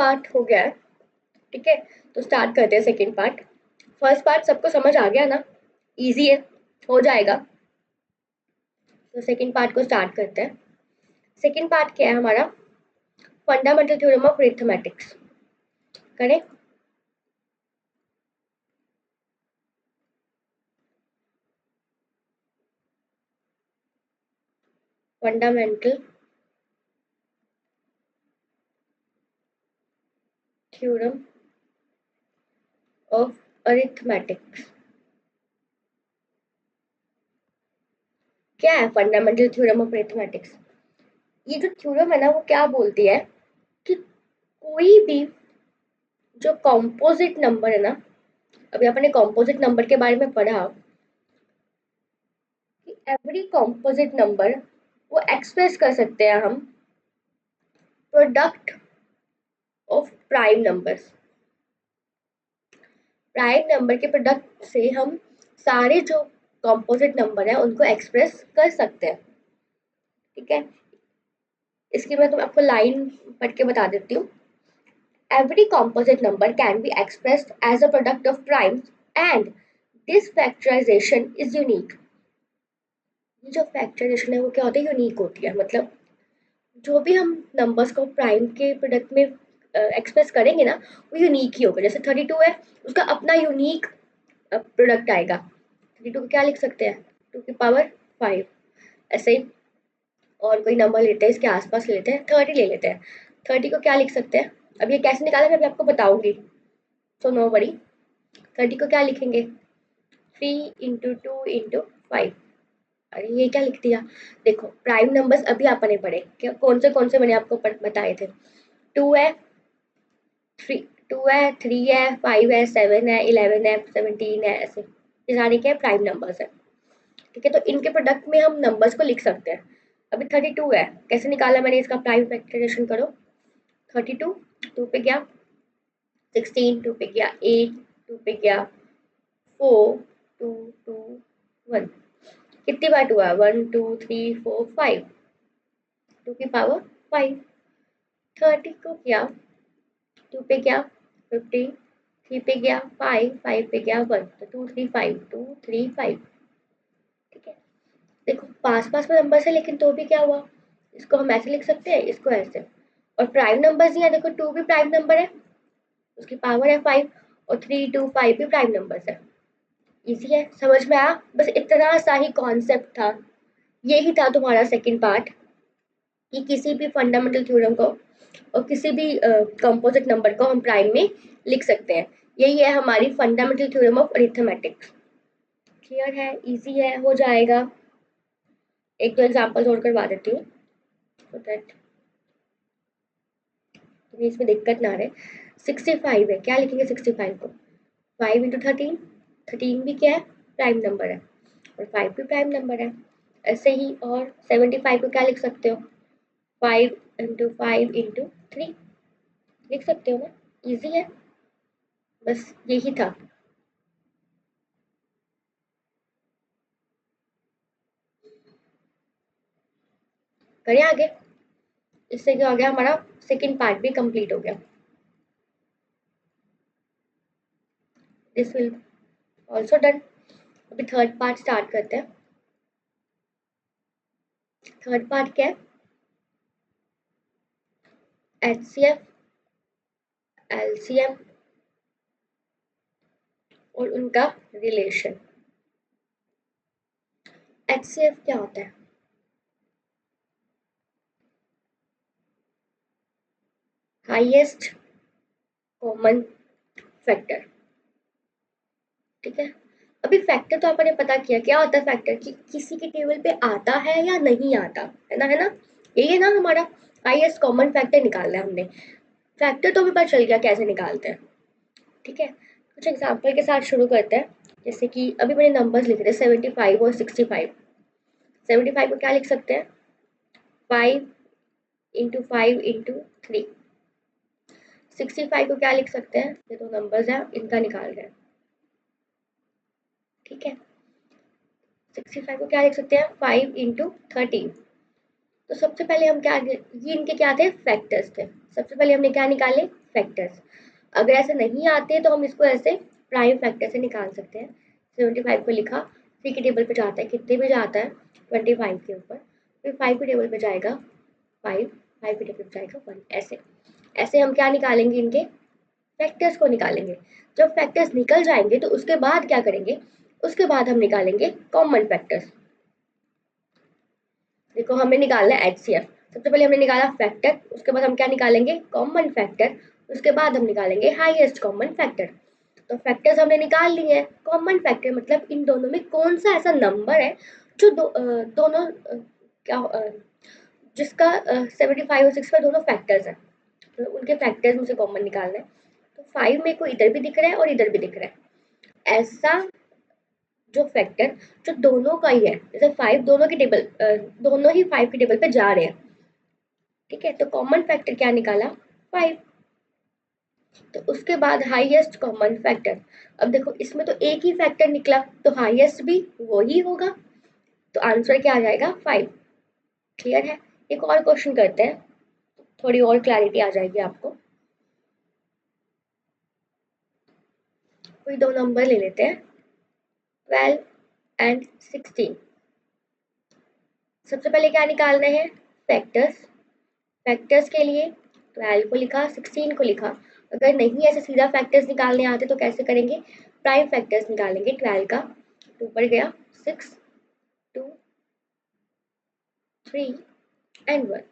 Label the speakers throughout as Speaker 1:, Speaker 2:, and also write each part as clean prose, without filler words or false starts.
Speaker 1: Part हो गया है, ठीक है। तो स्टार्ट करते हैं सेकंड पार्ट। फर्स्ट पार्ट सबको समझ आ गया ना, इजी है, हो जाएगा। तो सेकंड पार्ट को स्टार्ट करते हैं। सेकंड पार्ट क्या है हमारा, फंडामेंटल थ्योरम ऑफ अरिथमेटिक्स। करें, फंडामेंटल थ्योरम ऑफ अरिथमेटिक्स। क्या है फंडामेंटल थ्योरम ऑफ अरिथमेटिक्स? ये जो थ्योरम है ना, वो क्या बोलती है कि कोई भी जो कॉम्पोजिट नंबर है ना, अभी अपने कॉम्पोजिट नंबर के बारे में पढ़ा कि एवरी कॉम्पोजिट नंबर वो एक्सप्रेस कर सकते हैं हम product of prime numbers. Prime number के प्रोडक्ट से हम सारे जो कॉम्पोजिट नंबर है उनको एक्सप्रेस कर सकते हैं, ठीक है। इसकी मैं तो आपको लाइन पढ़ के बता देती हूँ। Every composite number can be expressed as a product of primes and this factorization is unique. ये जो फैक्टराइजेशन है वो क्या होती है, यूनिक होती है। मतलब जो भी हम नंबर्स को प्राइम के प्रोडक्ट में एक्सप्रेस करेंगे ना, वो यूनिक ही होगा। जैसे 32 है, उसका अपना यूनिक प्रोडक्ट आएगा। 32 को क्या लिख सकते हैं, 2 की पावर 5। ऐसे ही और कोई नंबर लेते हैं, इसके आसपास लेते हैं, 30 ले लेते हैं। 30 को क्या लिख सकते हैं, अब ये कैसे निकाला मैं अभी आपको बताऊंगी, सो नो वरी। 30 को क्या लिखेंगे, 3 इंटू 2 इंटू 5। अरे ये क्या लिख दिया, देखो प्राइम नंबर्स अभी आपने पढ़े क्या, कौन से मैंने आपको बताए थे। 2 है, 3 2 है, 3 है, 5 है, 7 है, 11 है, 17 है, ऐसे ये सारे क्या है, प्राइम नंबर्स है, ठीक है। तो इनके प्रोडक्ट में हम नंबर्स को लिख सकते हैं। अभी 32 है, कैसे निकाला मैंने इसका प्राइम फैक्टराइजेशन करो। 32 2 पे गया, 16 2 पे गया, 8 2 पे गया, 4 2 2 1। कितनी बार 2 है, 1 2 3 4 5, 2 की पावर 5। 30 को गया, 2 पे गया 15, 3 पे गया 5, 5 पे गया 1, तो 2 3 5 2 3 5, ठीक है। देखो पास पास में नंबर है, लेकिन तो भी क्या हुआ, इसको हम ऐसे लिख सकते हैं, इसको ऐसे। और प्राइम नंबर्स ही है, देखो 2 भी प्राइम नंबर है, उसकी पावर है 5, और 3 2 5 भी प्राइम नंबर्स है। इजी है, समझ में आया, बस इतना सा ही कॉन्सेप्ट था। यही था तुम्हारा सेकंड पार्ट, कि किसी भी फंडामेंटल थ्योरम को और किसी भी कंपोजिट नंबर को हम प्राइम में लिख सकते हैं। यही है हमारी fundamental theorem of arithmetics. Clear है, इजी है, हो जाएगा। एक दो एग्जांपल और करवा देती हूँ, सो दैट तुम्हें इसमें दिक्कत ना रहे। 65 है, क्या लिखेंगे 65 को, 5 इंटू 13, 13 भी क्या है, प्राइम नंबर है, और 5 भी प्राइम नंबर है। ऐसे ही और 75 को क्या लिख सकते हो, 5 इंटू 5 इंटू 3 लिख सकते हो ना, इजी है, बस यही था। करें आगे, इससे क्या हो गया, हमारा सेकंड पार्ट भी कंप्लीट हो गया। This will also done. अभी थर्ड पार्ट स्टार्ट करते हैं। थर्ड पार्ट क्या है, एचसीएफ, एलसीएम और उनका रिलेशन। एचसीएफ क्या होता है, हाईएस्ट कॉमन फैक्टर, ठीक है। अभी फैक्टर तो आपने पता किया क्या होता है फैक्टर, कि किसी के टेबल पे आता है या नहीं आता है ना, है ना, यही है ना हमारा हाईएस्ट कॉमन फैक्टर निकालना है हमने। फैक्टर तो हमें पता चल गया कैसे निकालते हैं, ठीक है। कुछ एग्जाम्पल के साथ शुरू करते हैं। जैसे कि अभी मैंने नंबर्स लिखे थे 75 और 65। 75 को क्या लिख सकते हैं, 5 इंटू 5 इंटू 3। 65 को क्या लिख सकते हैं, ये दो नंबर्स हैं, इनका निकाल रहे हैं, ठीक है। 65 को क्या लिख सकते हैं, 5 इंटू 13। तो सबसे पहले हम क्या, ये इनके क्या थे, फैक्टर्स थे। सबसे पहले हमने क्या निकाले, फैक्टर्स। अगर ऐसे नहीं आते तो हम इसको ऐसे प्राइम फैक्टर से निकाल सकते हैं। 75 को लिखा, 3 के टेबल पे जाता है, कितने पे जाता है 25 के ऊपर, फिर 5 के टेबल पे जाएगा 5, 5 के टेबल पे जाएगा 1, ऐसे ऐसे हम क्या निकालेंगे, इनके फैक्टर्स को निकालेंगे। जब फैक्टर्स निकल जाएंगे तो उसके बाद क्या करेंगे, उसके बाद हम निकालेंगे कॉमन फैक्टर्स। देखो हमें निकालना है एचसीएफ। सबसे पहले हमने निकाला फैक्टर, उसके बाद हम क्या निकालेंगे, कॉमन फैक्टर, उसके बाद हम निकालेंगे हाईएस्ट कॉमन फैक्टर। तो फैक्टर्स हमने निकाल लिए हैं। कॉमन फैक्टर मतलब इन दोनों में कौन सा ऐसा नंबर है जो दोनों जिसका 75 और 6 में दोनों फैक्टर्स हैं, तो उनके फैक्टर्स मुझे कॉमन निकालना है। तो 5 मेरे को इधर भी दिख रहा है और इधर भी दिख रहा है। ऐसा जो फैक्टर जो दोनों का ही है, जैसे 5 दोनों के टेबल दोनों ही 5 के टेबल पे जा रहे हैं, ठीक है, तो कॉमन फैक्टर क्या निकाला 5। तो उसके बाद हाईएस्ट कॉमन फैक्टर, अब देखो इसमें तो एक ही फैक्टर निकला तो हाईएस्ट भी वही होगा, तो आंसर क्या आ जाएगा 5। क्लियर है। एक और क्वेश्चन करते हैं, थोड़ी और क्लैरिटी आ जाएगी आपको। कोई दो नंबर ले लेते हैं 12 एंड 16। सबसे पहले क्या निकालना है, फैक्टर्स। फैक्टर्स के लिए 12 को लिखा, 16 को लिखा। अगर नहीं ऐसे सीधा फैक्टर्स निकालने आते तो कैसे करेंगे, प्राइम फैक्टर्स निकालेंगे। 12 का 2 पर गया 6, 2, 3 एंड 1।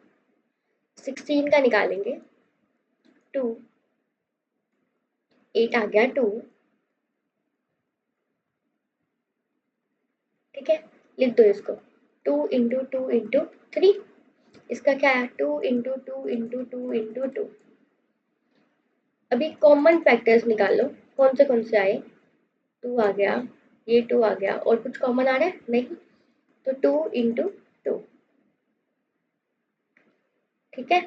Speaker 1: 16 का निकालेंगे 2, 8 आ गया 2, ठीक है, लिख दो इसको 2 इंटू 2 इंटू 3। इसका क्या है 2 इंटू 2 इंटू 2 इंटू 2। अभी कॉमन फैक्टर्स निकालो, कौन से आए, 2 आ गया, ये 2 आ गया, और कुछ कॉमन आ रहा है नहीं, तो 2 इंटू 2, ठीक है।